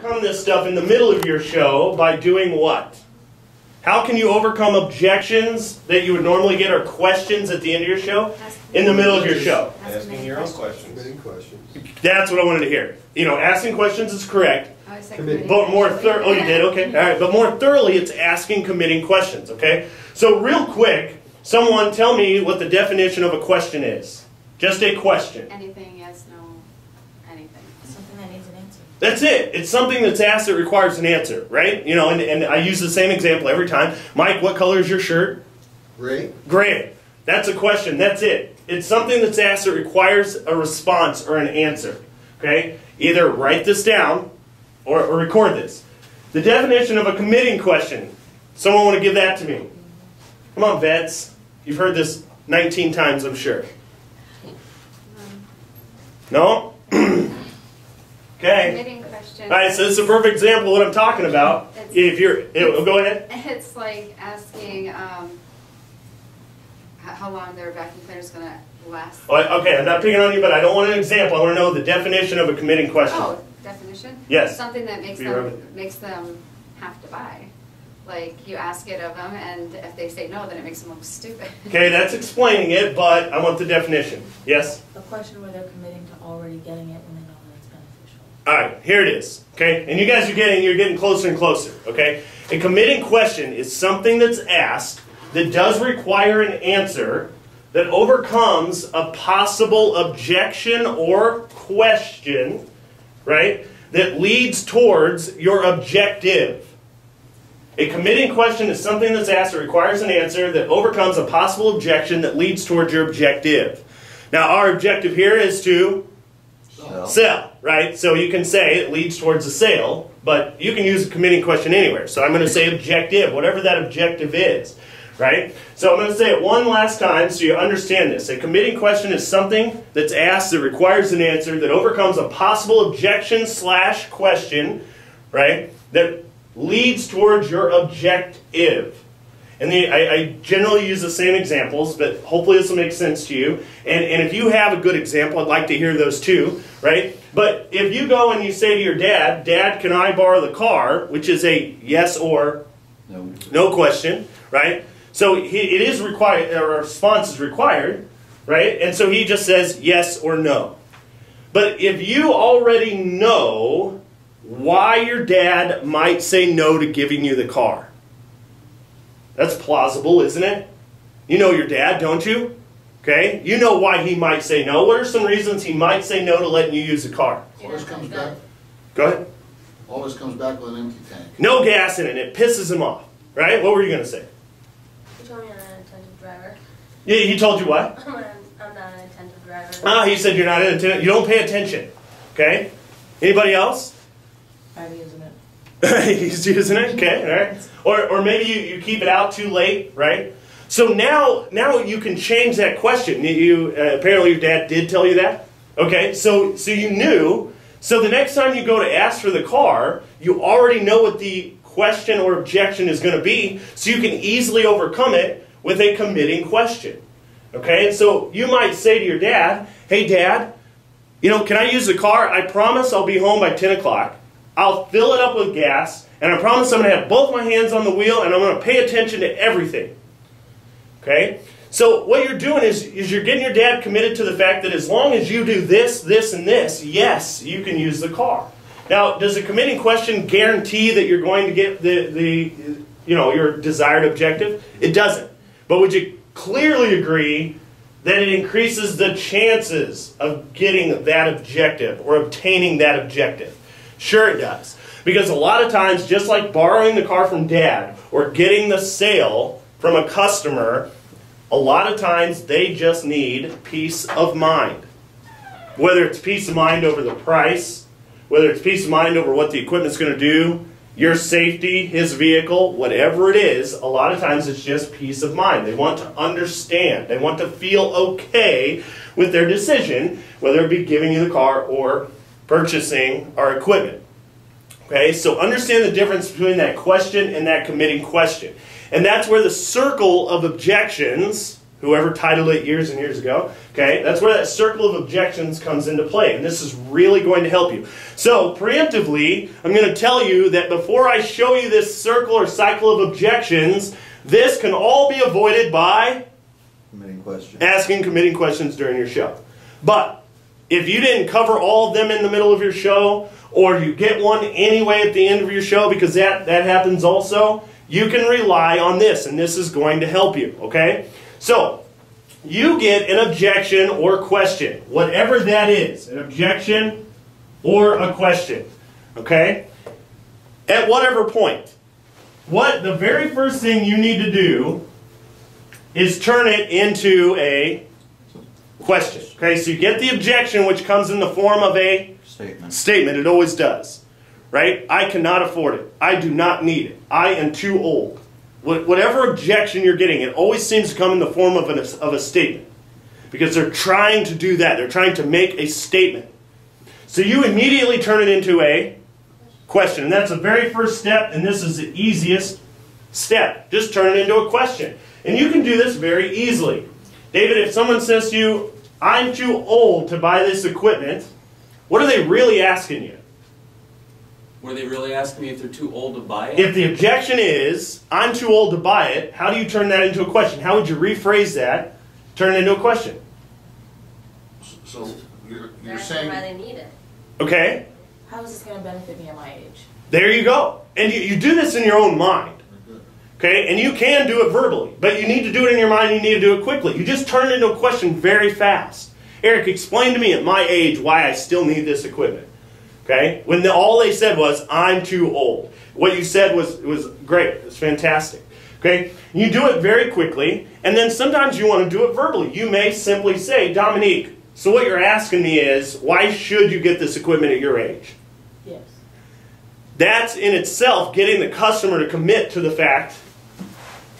Overcome this stuff in the middle of your show by doing what? How can you overcome objections that you would normally get or questions at the end of your show in the middle of your show? Asking your own questions. That's what I wanted to hear. You know, asking questions is correct. But more thoroughly, oh, you did? Okay. All right. But more thoroughly, it's asking, committing questions. Okay. So real quick, someone tell me what the definition of a question is. Just a question. Anything, yes, no, anything. Something that needs an answer. That's it. It's something that's asked that requires an answer, right? You know, and I use the same example every time. Mike, what color is your shirt? Gray. Gray. That's a question. That's it. It's something that's asked that requires a response or an answer. Okay? Either write this down or record this. The definition of a committing question. Someone want to give that to me? Come on, vets. You've heard this 19 times, I'm sure. No? Okay. Committing question. All right, so this is a perfect example of what I'm talking about. If you're, go ahead. It's like asking how long their vacuum cleaner is going to last. Okay, I'm not picking on you, but I don't want an example. I want to know the definition of a committing question. Oh, definition? Yes. Something that makes them have to buy. Like, you ask it of them, and if they say no, then it makes them look stupid. Okay, that's explaining it, but I want the definition. Yes? A question where they're committing to already getting it when they know that it's beneficial. All right, here it is. Okay, and you guys are getting closer and closer. Okay, a committing question is something that's asked that does require an answer that overcomes a possible objection or question, right, that leads towards your objective. A committing question is something that's asked that requires an answer that overcomes a possible objection that leads towards your objective. Now, our objective here is to sell, right? So you can say it leads towards a sale, but you can use a committing question anywhere. So I'm going to say objective, whatever that objective is, right? So I'm going to say it one last time so you understand this. A committing question is something that's asked that requires an answer that overcomes a possible objection / question, right, that leads towards your objective. And I generally use the same examples, but hopefully this will make sense to you. And if you have a good example, I'd like to hear those too, right? But if you go and you say to your dad, Dad, can I borrow the car? Which is a yes or no question, right? So it is required, or a response is required, right? And so he just says yes or no. But if you already know why your dad might say no to giving you the car, that's plausible, isn't it? You know your dad, don't you? Okay? You know why he might say no. What are some reasons he might say no to letting you use the car? Always comes back. Go ahead. Always comes back with an empty tank. No gas in it. It pisses him off. Right? What were you going to say? He told me I'm not an attentive driver. Yeah, he told you what? I'm not an attentive driver. Ah, he said you're not attentive. You don't pay attention. Okay? Anybody else? I'm using it. He's using it? Okay, all right. Or maybe you keep it out too late, right? So now you can change that question. Apparently your dad did tell you that. Okay, so you knew. So the next time you go to ask for the car, you already know what the question or objection is going to be, so you can easily overcome it with a committing question. Okay, and so you might say to your dad, hey Dad, can I use the car? I promise I'll be home by 10 o'clock. I'll fill it up with gas, and I promise I'm going to have both my hands on the wheel, and I'm going to pay attention to everything. Okay? So what you're doing is you're getting your dad committed to the fact that as long as you do this, this, and this, yes, you can use the car. Now, does a committing question guarantee that you're going to get your desired objective? It doesn't. But would you clearly agree that it increases the chances of getting that objective or obtaining that objective? Sure it does. Because a lot of times, just like borrowing the car from Dad or getting the sale from a customer, a lot of times they just need peace of mind. Whether it's peace of mind over the price, whether it's peace of mind over what the equipment's going to do, your safety, his vehicle, whatever it is, a lot of times it's just peace of mind. They want to understand. They want to feel okay with their decision, whether it be giving you the car or purchasing our equipment. Okay, so understand the difference between that question and that committing question. And that's where the circle of objections whoever titled it years and years ago. Okay, that's where that circle of objections comes into play, and this is really going to help you. So preemptively, I'm going to tell you that before I show you this circle or cycle of objections, this can all be avoided by committing questions during your show. But if you didn't cover all of them in the middle of your show, or you get one anyway at the end of your show, because that happens also, you can rely on this, and this is going to help you, okay? So, you get an objection or question, whatever that is, an objection or a question, okay? At whatever point. The very first thing you need to do is turn it into a question. Okay, so you get the objection, which comes in the form of a statement. It always does. Right? I cannot afford it. I do not need it. I am too old. Whatever objection you're getting, it always seems to come in the form of a statement. Because they're trying to do that. They're trying to make a statement. So you immediately turn it into a question. And that's the very first step, and this is the easiest step. Just turn it into a question. And you can do this very easily. David, if someone says to you, I'm too old to buy this equipment, what are they really asking you? Were they really asking me if they're too old to buy it? If the objection is, I'm too old to buy it, how do you turn that into a question? How would you rephrase that, turn it into a question? So you're That's saying... why they need it. Okay? How is this going to benefit me at my age? There you go. And you do this in your own mind. Okay? And you can do it verbally, but you need to do it in your mind, you need to do it quickly. You just turn it into a question very fast. Eric, explain to me at my age why I still need this equipment. Okay? When all they said was, I'm too old. What you said was great. It was fantastic. Okay? You do it very quickly, and then sometimes you want to do it verbally. You may simply say, Dominique, so what you're asking me is, why should you get this equipment at your age? Yes. That's in itself getting the customer to commit to the fact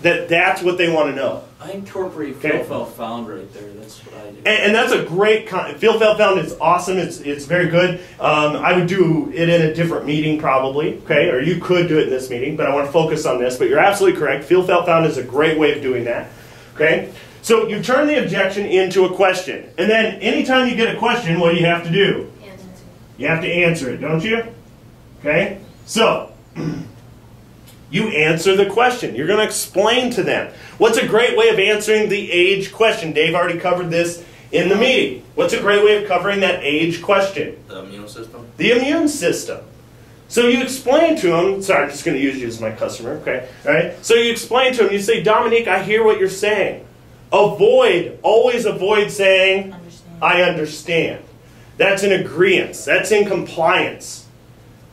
that that's what they want to know. I incorporate Okay. feel, felt, found right there. That's what I do. And that's a great, feel, felt, found is awesome. It's very good. I would do it in a different meeting probably, okay? Or you could do it in this meeting, but I want to focus on this. But you're absolutely correct. Feel, felt, found is a great way of doing that, okay? So you turn the objection into a question. And then anytime you get a question, what do you have to do? Answer. You have to answer it, don't you? Okay? So, you answer the question. You're going to explain to them. What's a great way of answering the age question? Dave already covered this in the meeting. What's a great way of covering that age question? The immune system. The immune system. So you explain to them, sorry, I'm just going to use you as my customer, okay? All right? So you explain to them, you say, Dominique, I hear what you're saying. Always avoid saying, I understand. That's in agreement. That's in compliance.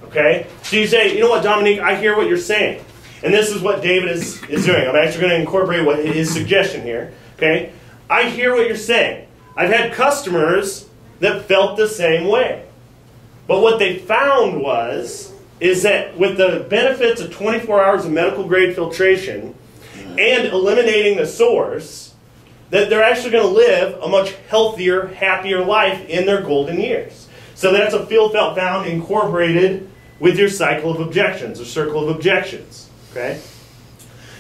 Okay? So you say, you know what, Dominique, I hear what you're saying. And this is what David is doing. I'm actually going to incorporate his suggestion here. Okay? I hear what you're saying. I've had customers that felt the same way. But what they found is that with the benefits of 24 hours of medical grade filtration and eliminating the source, that they're actually going to live a much healthier, happier life in their golden years. So that's a feel, felt, found incorporated with your cycle of objections, or circle of objections. Okay?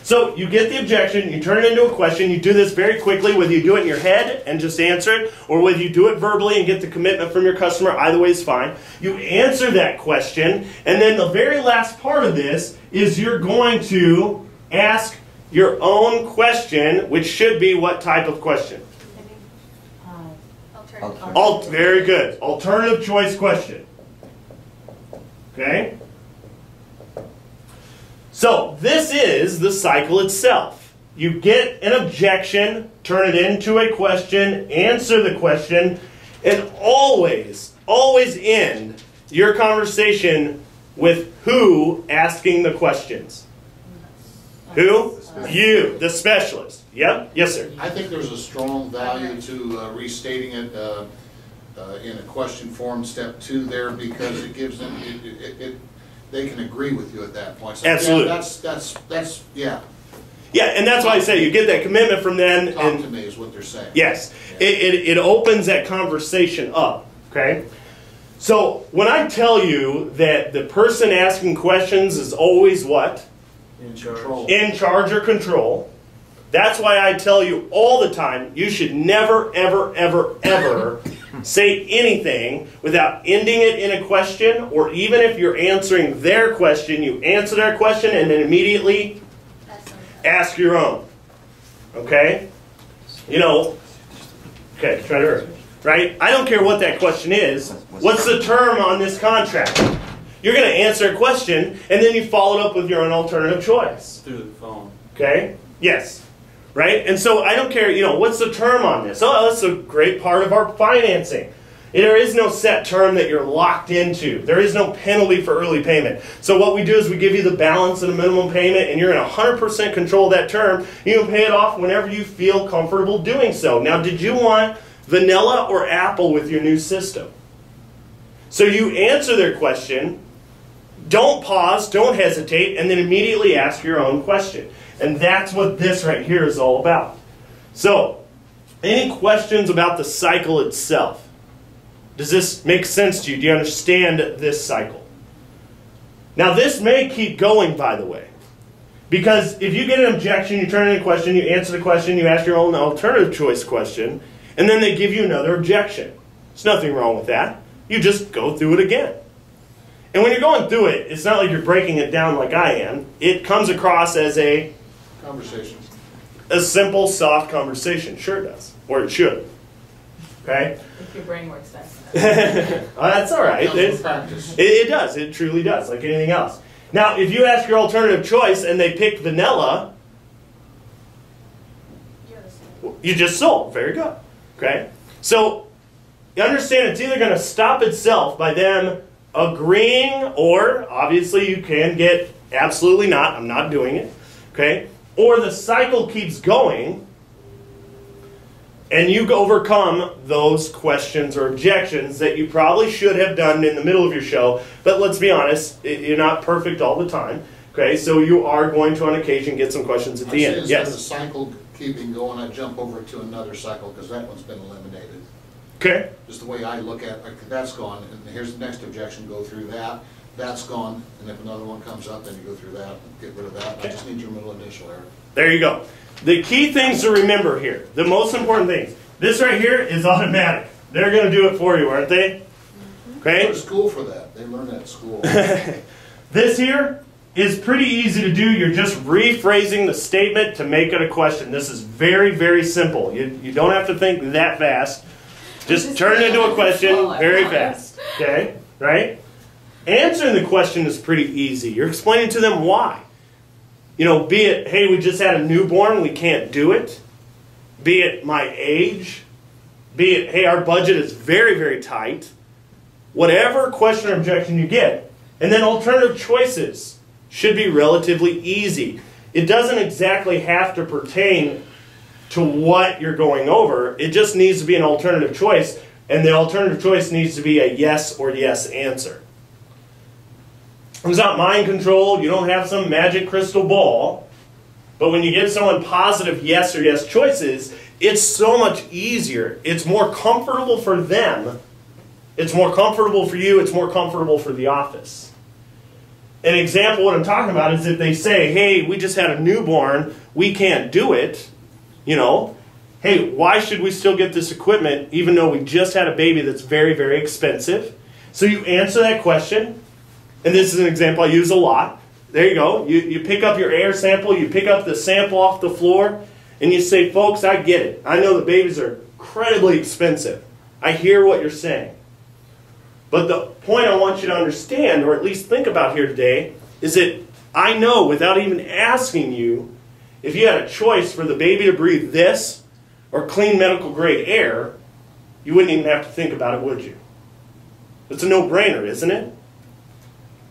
So you get the objection, you turn it into a question, you do this very quickly, whether you do it in your head and just answer it, or whether you do it verbally and get the commitment from your customer, either way is fine. You answer that question, and then the very last part of this is you're going to ask your own question, which should be what type of question? Alternative. Very good. Alternative choice question. Okay? So, this is the cycle itself. You get an objection, turn it into a question, answer the question, and always end your conversation with who asking the questions. Who? You, the specialist. Yep. Yes, sir. I think there's a strong value to restating it in a question form, step 2 there, because it gives them, they can agree with you at that point. So, absolutely. Yeah, yeah. Yeah, and that's why I say you get that commitment from them. Talk to me is what they're saying. Yes. Yeah. It opens that conversation up. Okay? So, when I tell you that the person asking questions is always what? In charge. In charge or control. That's why I tell you all the time, you should never, ever, ever, ever say anything without ending it in a question, or even if you're answering their question, you answer their question and then immediately ask your own. Okay? You know, okay, try to hurry. Right? I don't care what that question is. What's the term on this contract? You're going to answer a question, and then you follow it up with your own alternative choice. Through the phone. Okay? Yes. Right? And so I don't care, you know, what's the term on this? Oh, that's a great part of our financing. There is no set term that you're locked into. There is no penalty for early payment. So what we do is we give you the balance and a minimum payment, and you're in 100% control of that term. You can pay it off whenever you feel comfortable doing so. Now, did you want vanilla or apple with your new system? So you answer their question, don't pause, don't hesitate, and then immediately ask your own question. And that's what this right here is all about. So, any questions about the cycle itself? Does this make sense to you? Do you understand this cycle? Now this may keep going, by the way. Because if you get an objection, you turn in a question, you answer the question, you ask your own alternative choice question, and then they give you another objection. There's nothing wrong with that. You just go through it again. And when you're going through it, it's not like you're breaking it down like I am. It comes across as a conversation. A simple, soft conversation. Sure it does. Or it should. Okay? If your brain works fast. That's all right. It does. It truly does, like anything else. Now, if you ask your alternative choice and they pick vanilla, you just sold. Very good. Okay? So, you understand it's either going to stop itself by them agreeing, or obviously you can get absolutely not, I'm not doing it. Okay? Or the cycle keeps going, and you overcome those questions or objections that you probably should have done in the middle of your show. But let's be honest, you're not perfect all the time. Okay, so you are going to on occasion get some questions at the end. Yes? Instead of the cycle keeping going, I jump over to another cycle because that one's been eliminated. Okay. Just the way I look at it, that's gone, and here's the next objection, go through that. That's gone, and if another one comes up, then you go through that and get rid of that. Okay. I just need your middle initial error. There you go. The key things to remember here, the most important things. This right here is automatic. They're going to do it for you, aren't they? Okay? Go to school for that. They learn that at school. This here is pretty easy to do. You're just rephrasing the statement to make it a question. This is very, very simple. You don't have to think that fast. Just turn it into a question very fast. Okay? Right? Answering the question is pretty easy. You're explaining to them why. You know, be it, hey, we just had a newborn, we can't do it. Be it my age. Be it, hey, our budget is very, very tight. Whatever question or objection you get. And then alternative choices should be relatively easy. It doesn't exactly have to pertain to what you're going over. It just needs to be an alternative choice. And the alternative choice needs to be a yes or yes answer. It's not mind controlled. You don't have some magic crystal ball. But when you give someone positive yes or yes choices, it's so much easier. It's more comfortable for them. It's more comfortable for you. It's more comfortable for the office. An example of what I'm talking about is if they say, hey, we just had a newborn. We can't do it. You know, hey, why should we still get this equipment even though we just had a baby that's very, very expensive? So you answer that question. And this is an example I use a lot. There you go. You pick up your air sample. You pick up the sample off the floor. And you say, folks, I get it. I know the babies are incredibly expensive. I hear what you're saying. But the point I want you to understand, or at least think about here today, is that I know without even asking you, if you had a choice for the baby to breathe this or clean medical grade air, you wouldn't even have to think about it, would you? It's a no-brainer, isn't it?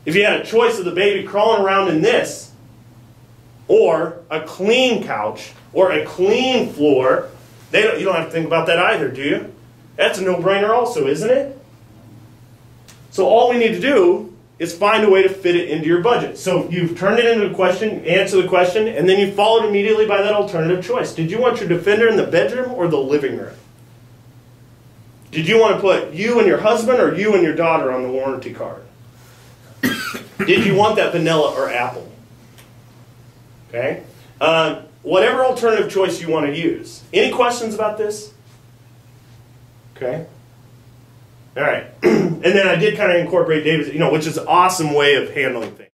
If you had a choice of the baby crawling around in this, or a clean couch, or a clean floor, you don't have to think about that either, do you? That's a no-brainer also, isn't it? So all we need to do is find a way to fit it into your budget. So you've turned it into a question, answer the question, and then you follow it immediately by that alternative choice. Did you want your Defender in the bedroom or the living room? Did you want to put you and your husband or you and your daughter on the warranty card? Did you want that vanilla or apple? Okay? whatever alternative choice you want to use. Any questions about this? Okay. All right. And then I did kind of incorporate David's, which is an awesome way of handling things.